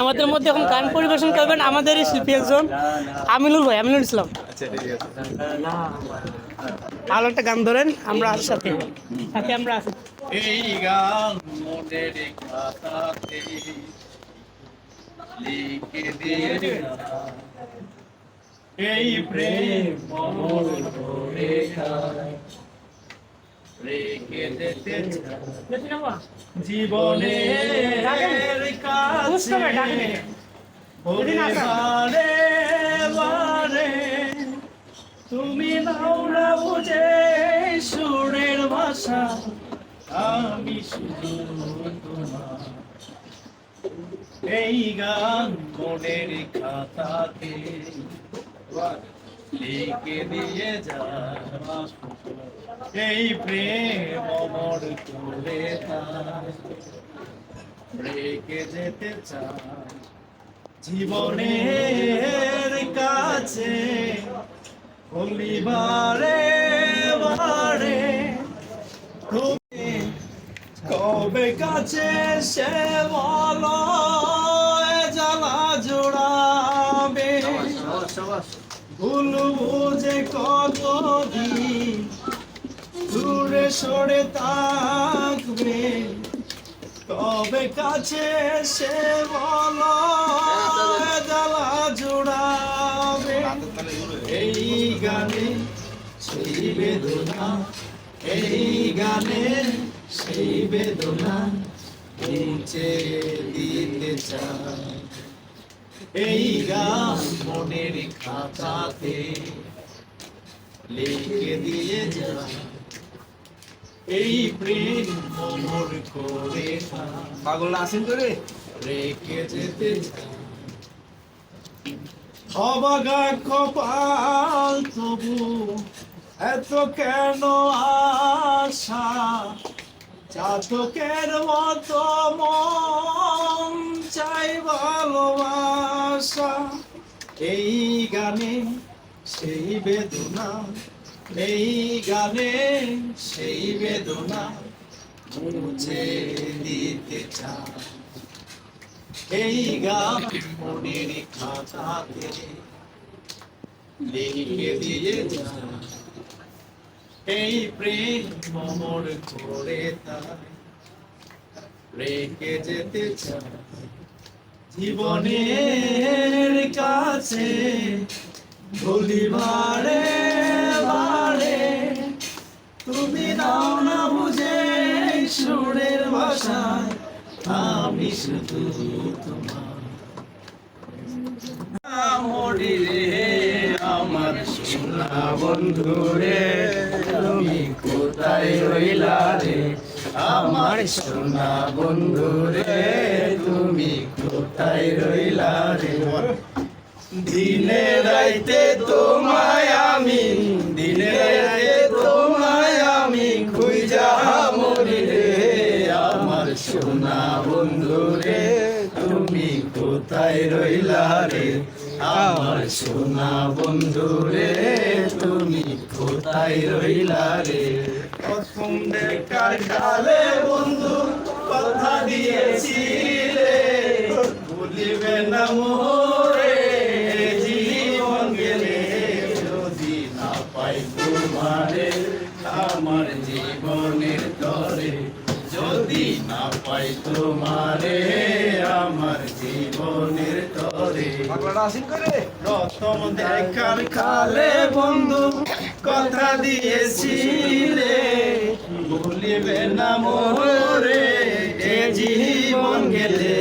আমাদের মধ্যে এখন গান পরিবেশন করবেন আমাদেরই শিল্পী একজন আমিনুল ভাই, আমিনুল ইসলাম। ভালো একটা গান ধরেন, আমরা সাথে সাথে আমরা আছি। এই গান মনের খাতাতে লিখে দিয়ে এই প্রেম মমর রেখা রেখে যেতে জীবনের কাছে বারে বারে তুমি নাও না বুঝে সুরের ভাষা আমি শুধু তোমার এই গান মনের খাতাতে লিখে দিয়ে যা এই প্রেম অমর করে রেখে যেতে চাই জীবনের কাছে বারে বারে তুমি কবে কাছে সে বলো জ্বালা জোড়াবে ভুল বুঝে কতদিন দূরে সরে থাকবে কবে কাছে সে বলো জ্বালা জোড়াবে এই গানে সেই বেদনা এই গানে সেই বেদনা নিচে দিতে চাই এই গান মনের খাতাতে লিখে দিয়ে যা এই প্রেম মোর করে পাগল আসেন তো রে রেখে যেতে চাই অবাগা কপাল তবু এত কেন আশা চাতকের মতো মন চাই ভালোবাসা এই গানে সেই বেদনা এই গানে সেই বেদনা মুছে দিতে চাই এই গান মনের খাতাতে লিখে দিয়ে যায় এই প্রেম মমর করে তাই রেখে যেতে চাই জীবনের কাছে বলি বারে বারে তুমি নাও না বুঝে সুরের ভাষায় আমি শুধু তোমার আমার সোনা বন্ধু রে তুমি কোথায় রইলা রে আমার সোনা বন্ধু রে তুমি কোথায় রইলা রে দিনে রাইতে তোমায় আমি দিনে রাইতে তোমায় আমি খুঁজা মরি রে আমার সোনা বন্ধু রে তুমি কোথায় রইলা রে আমার সোনা বন্ধু রে তুমি কোথায় রইলা রে প্রথম দেখার কালে বন্ধু কথা দিয়েছিলে ভুলিবে না মোরে জীবন গেলে যদি না পাই তোমারে আমার জীবনের তরে যদি না পাই তোমারে আমার জীবনের তরে প্রথম দেখার কালে বন্ধু কথা দিয়েছিলে ভুলিবে না মোরে এ জীবন গেলে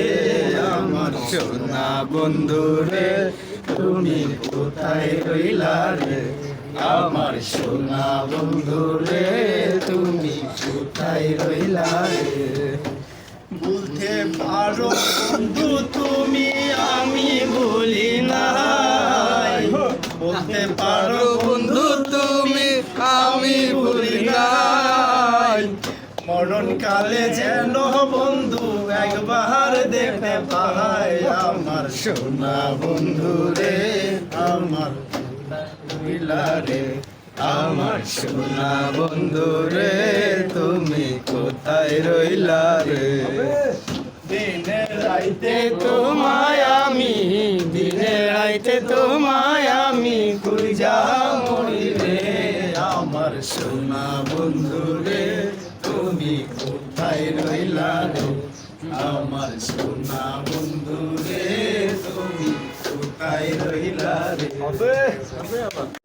আমার সোনা বন্ধু রে তুমি কোথায় রইলা রে আমার সোনা বন্ধু রে তুমি কোথায় রইলা রে বলতে পারো বন্ধু তুমি আমি ভুলি নাই বলতে পারো বন্ধু তুমি আমি ভুলি নাই মরণ কালে যেন বন্ধু একবার দেখতে পাই আমার সোনা বন্ধু রে আমার রে আমার সোনা বন্ধু রে তুমি কোথায় রইলা রে দিনে রাইতে তোমায় আমি দিনে রাইতে তোমায় আমি খুঁজা মরি রে আমার সোনা বন্ধু রে তুমি কোথায় রইলা রে আমার সোনা বন্ধু রে তুমি কোথায় রইলা রে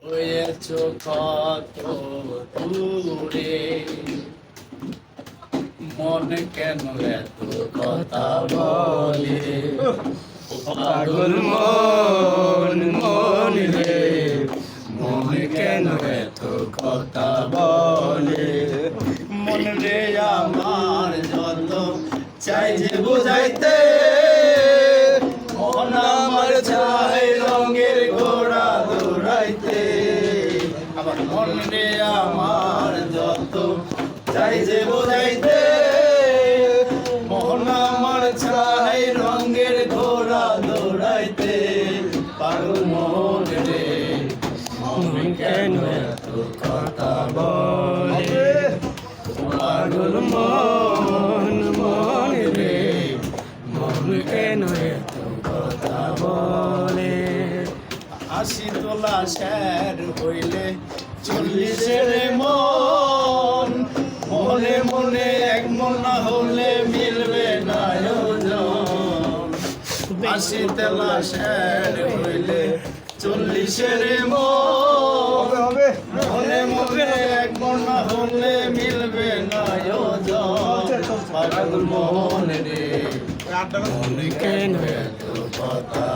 হয়েছো কত দূরে মন কেন এত কথা বলে পাগল মন মন রে মন কেন এত কথা বলে মন রে আমার যত চাই যে বুঝাইতে মন আমার চাই রঙের ঘোড়া দৌড়াইতে আবার মন রে আমার যত চাই যে বুঝাইতে মন আমার চাই রঙের ঘোড়া দৌড়াইতে পাগল মন রে মন কেন এত কথা বলে পাগল মন মন রে মন কেন এত কথা বলে হাসি তোলা স্যার হইলে 40 মন মনে মনে এক মন না হলে মিলবে না ওজন হাসি তোলা স্যার হইলে 40 মন মনে মনে এক মন না হলে মিলবে না ওজন পাগল মন রে মন কেন এত কথা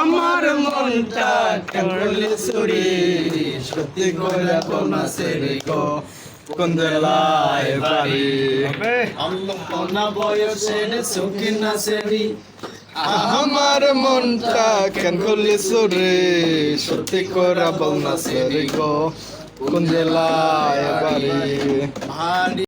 আমার মনটা কেমন সুরি সত্যি করে কোনা সেরি গো কুন্দলায় বাড়ি আল্লাহ কোনা বয়সের সুখী না সেরি আমার মনটা কেন করলি সুরে সত্যি করে বল না সেরি গো কোন জেলায় বাড়ি ভারী